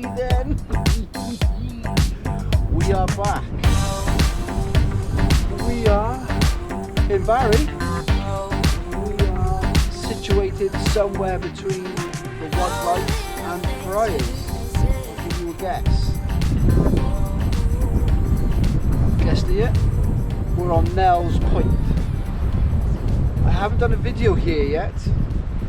me then. We are back. We are in Barry. We are situated somewhere between the White Light and Friars. I'll give you a guess. Guessed it yet? We're on Nells Point. I haven't done a video here yet,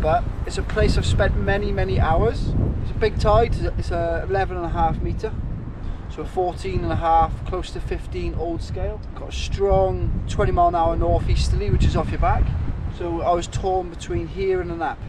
but it's a place I've spent many hours. It's a big tide, it's a 11.5 metre, so 14.5, close to 15 old scale. Got a strong 20 mph northeasterly, which is off your back. So I was torn between here and a nap.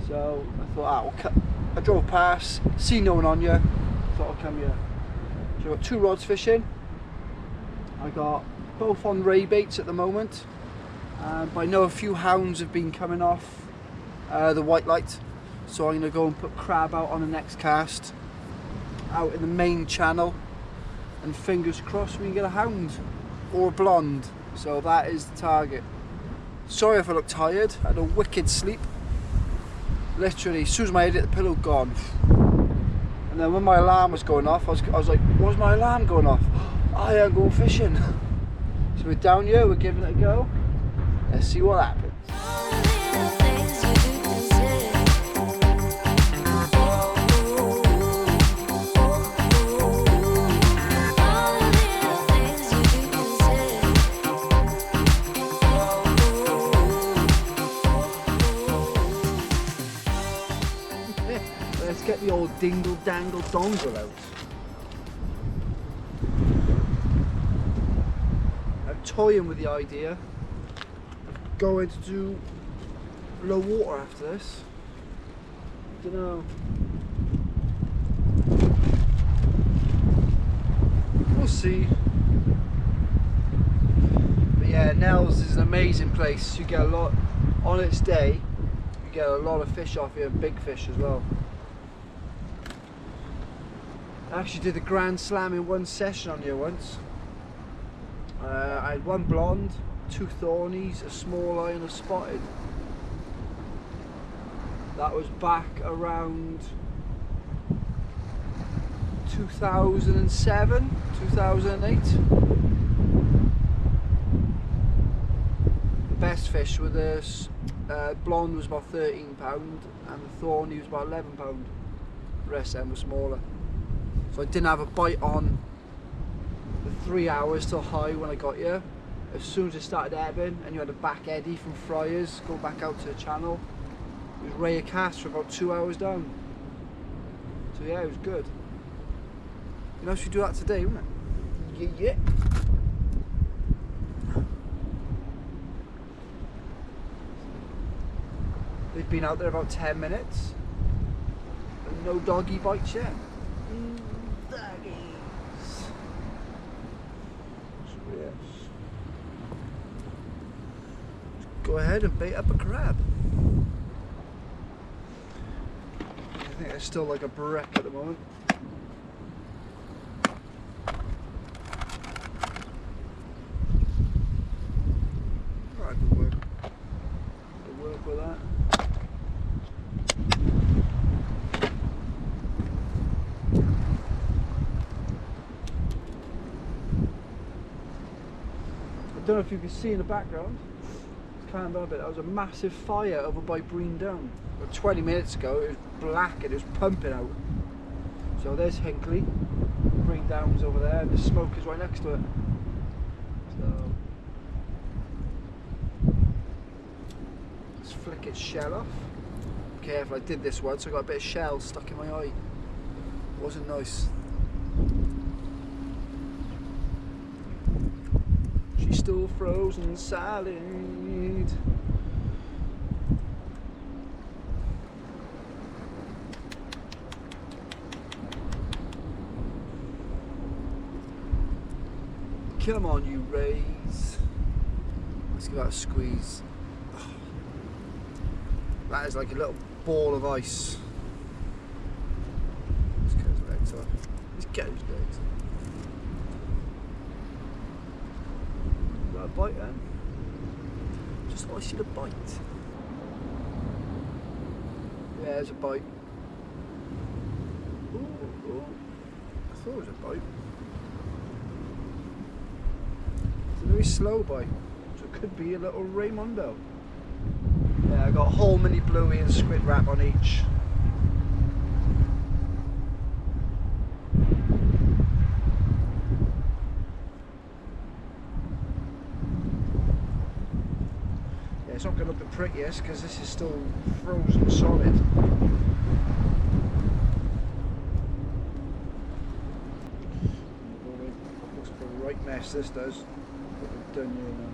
So I thought, I drove past, see no one on you, thought I'll come here. So I've got 2 rods fishing. I got both on ray baits at the moment, but I know a few hounds have been coming off the White Light, so I'm going to go and put crab out on the next cast out in the main channel, and fingers crossed we can get a hound or a blonde. So that is the target. Sorry if I look tired, I had a wicked sleep. Literally, as soon as my head hit the pillow, gone. And then when my alarm was going off, I was like, what's my alarm going off? I am going fishing. So we're down here, we're giving it a go. Let's see what happens. Let's get the old dingle dangle dongle out. I'm toying with the idea of going to do low water after this. I don't know. We'll see. But yeah, Nells is an amazing place. You get a lot on its day. You get a lot of fish off here, and big fish as well. I actually did a grand slam in one session on here once. I had 1 blonde, 2 thornies, a small eye and a spotted. That was back around 2007, 2008. The best fish with this blonde was about £13 and the thorny was about £11. The rest of them were smaller. So I didn't have a bite on the 3 hours till high when I got here. As soon as it started ebbing and you had a back eddy from Friars go back out to the channel, it was ray a cast for about 2 hours down. So yeah, it was good. You know, should do that today, wouldn't it? Yeah. They've been out there about 10 minutes and no doggy bites yet. Go ahead and bait up a crab. I think it's still like a brick at the moment. Alright, good work. Good work with that. I don't know if you can see in the background. Calmed down a bit. That was a massive fire over by Breen Down. About 20 minutes ago, it was black and it was pumping out. So there's Hinkley. Breen Down's over there, and the smoke is right next to it. So let's flick its shell off. Careful, I did this once. I got a bit of shell stuck in my eye. Wasn't nice. She's still frozen solid. Come on, you rays. Let's give that a squeeze. That is like a little ball of ice. Let's get his legs up. Let's get his legs. Is that a bite then? Just thought I see the bite. Yeah, there's a bite. Ooh. I thought it was a bite. It's a very slow bite, so it could be a little Raymondo. Yeah, I got a whole mini bluey and squid wrap on each. Yeah, it's not going to look the prettiest because this is still frozen solid. Looks like a right mess, this does. What we've done here now.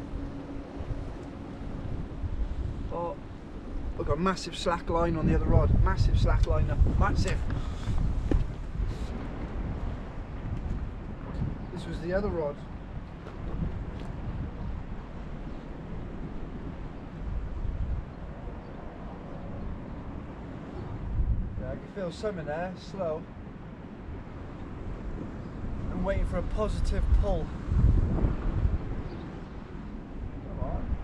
Oh, I've got a massive slack line on the other rod. Massive slack liner. Massive. This was the other rod. Yeah, I can feel some in there, slow. I'm waiting for a positive pull. Come on.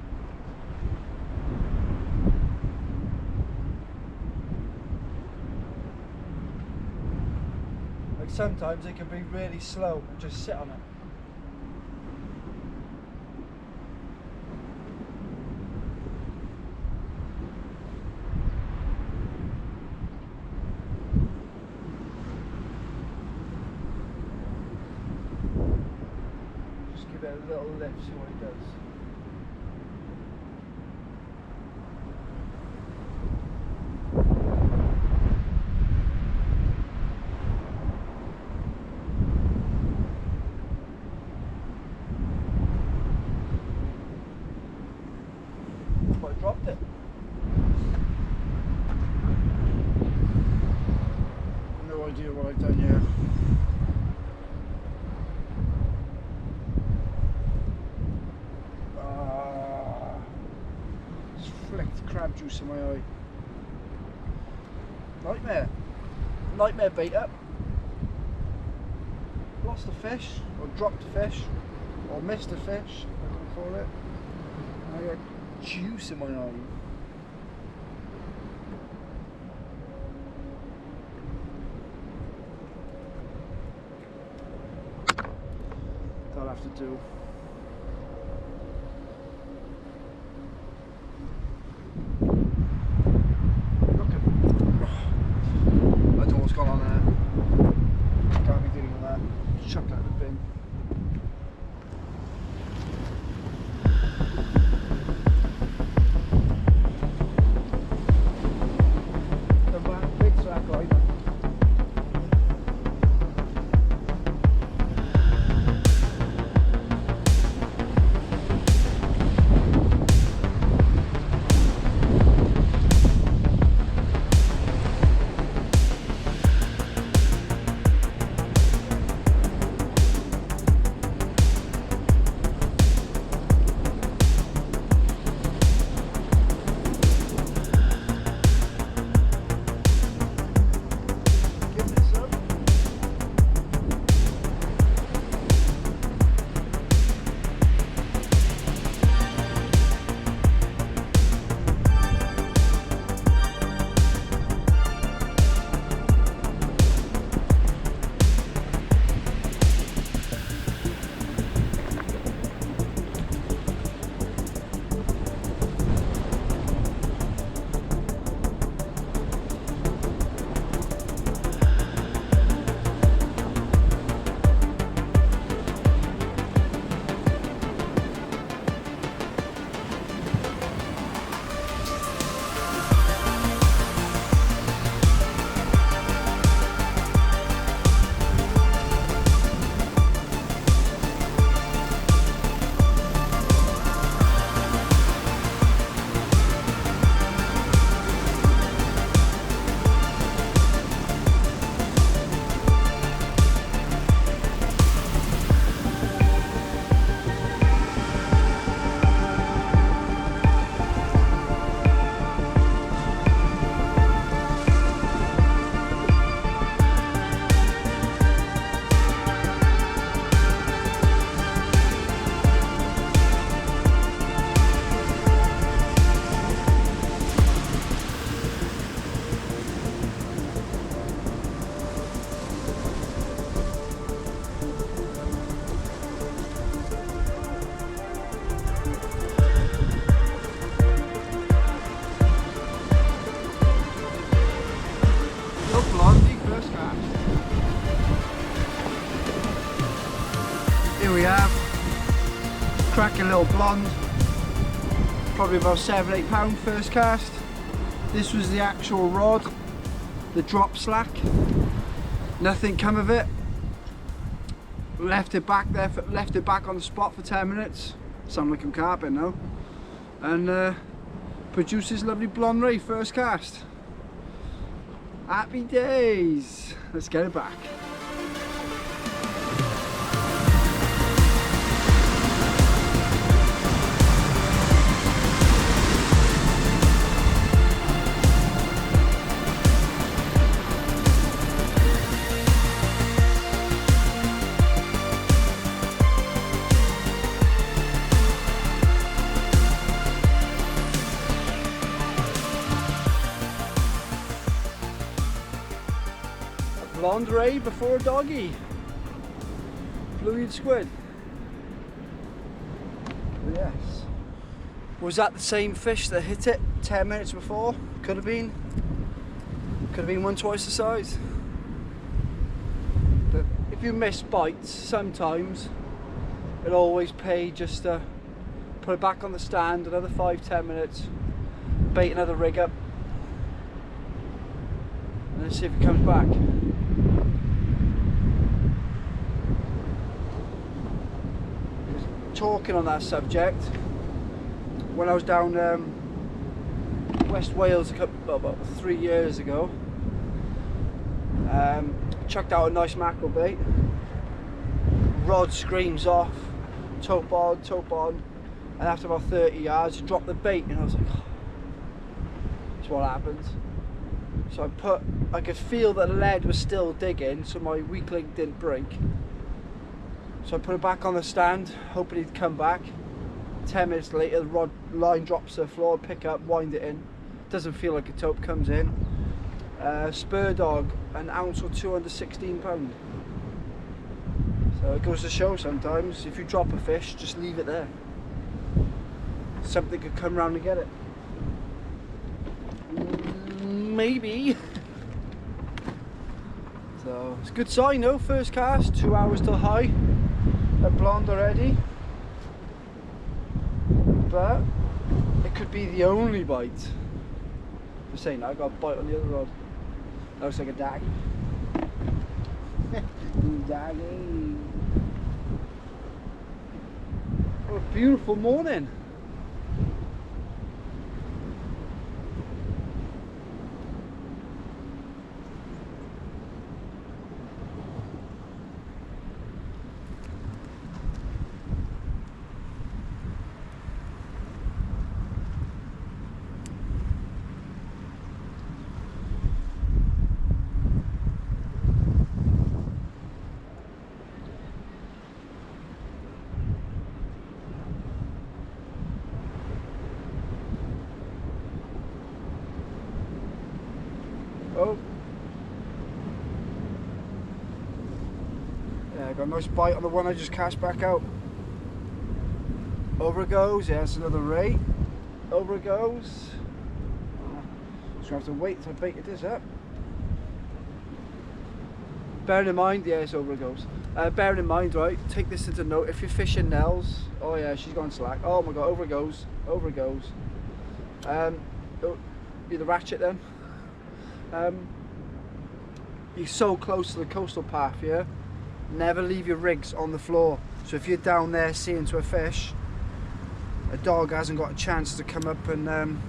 Like sometimes it can be really slow and just sit on it. Just give it a little lift, see what it does. I dropped it. No idea what I've done here. Just flicked crab juice in my eye. Nightmare. Nightmare bait up. Lost a fish, or dropped a fish, or missed a fish, I'm going to call it. I got juice in my eye. That'll have to do. Look at, I don't know what's going on there. Can't be dealing with that. Chuck that in the bin. cracking little blonde, probably about £7-8 first cast. This was the actual rod, the drop slack. Nothing come of it. Left it back there, left it back on the spot for 10 minutes. Sound like I'm carping now. And produces lovely blonde ray first cast. Happy days. Let's get it back. Blonde ray before a doggy. Blue-eared squid. Yes. Was that the same fish that hit it 10 minutes before? Could have been. Could have been one twice the size. But if you miss bites, sometimes it'll always pay just to put it back on the stand another 5-10 minutes, bait another rig up, and then see if it comes back. Talking on that subject, when I was down West Wales about 3 years ago, chucked out a nice mackerel bait. Rod screams off, tope on, and after about 30 yards, dropped the bait, and I was like, oh, that's what happened. So I could feel that the lead was still digging, so my weak link didn't break. So I put it back on the stand, hoping he'd come back. 10 minutes later, the rod line drops to the floor, pick up, wind it in. Doesn't feel like a taupe, comes in. Spur dog, an ounce or two under £16. So it goes to show sometimes, if you drop a fish, just leave it there. Something could come round and get it. Maybe. So it's a good sign though, first cast, 2 hours till high. A blonde already, but it could be the only bite. For saying that, I got a bite on the other rod. That looks like a daggy. Daggy. What a beautiful morning. Oh. Yeah, I got a nice bite on the one I just cast back out. Over it goes, yeah, it's another ray. Over it goes. Just gonna have to wait till I baited this up. Bearing in mind, yeah, it's over it goes. Bearing in mind, right, take this into note, if you're fishing Nells, oh yeah, she's gone slack. Oh my god, over it goes, over it goes. You're the ratchet then. You're so close to the coastal path here, never leave your rigs on the floor. So if you're down there seeing to a fish, a dog hasn't got a chance to come up and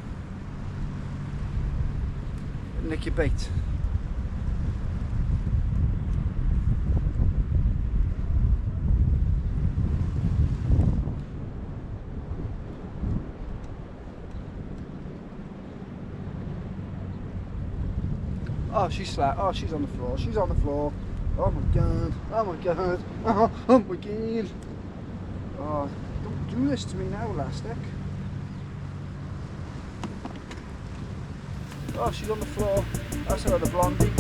nick your bait. Oh, she's slack. Oh, she's on the floor. She's on the floor. Oh my god. Oh my god. Oh my god. Oh, don't do this to me now, Elastic. Oh, she's on the floor. That's another blondie.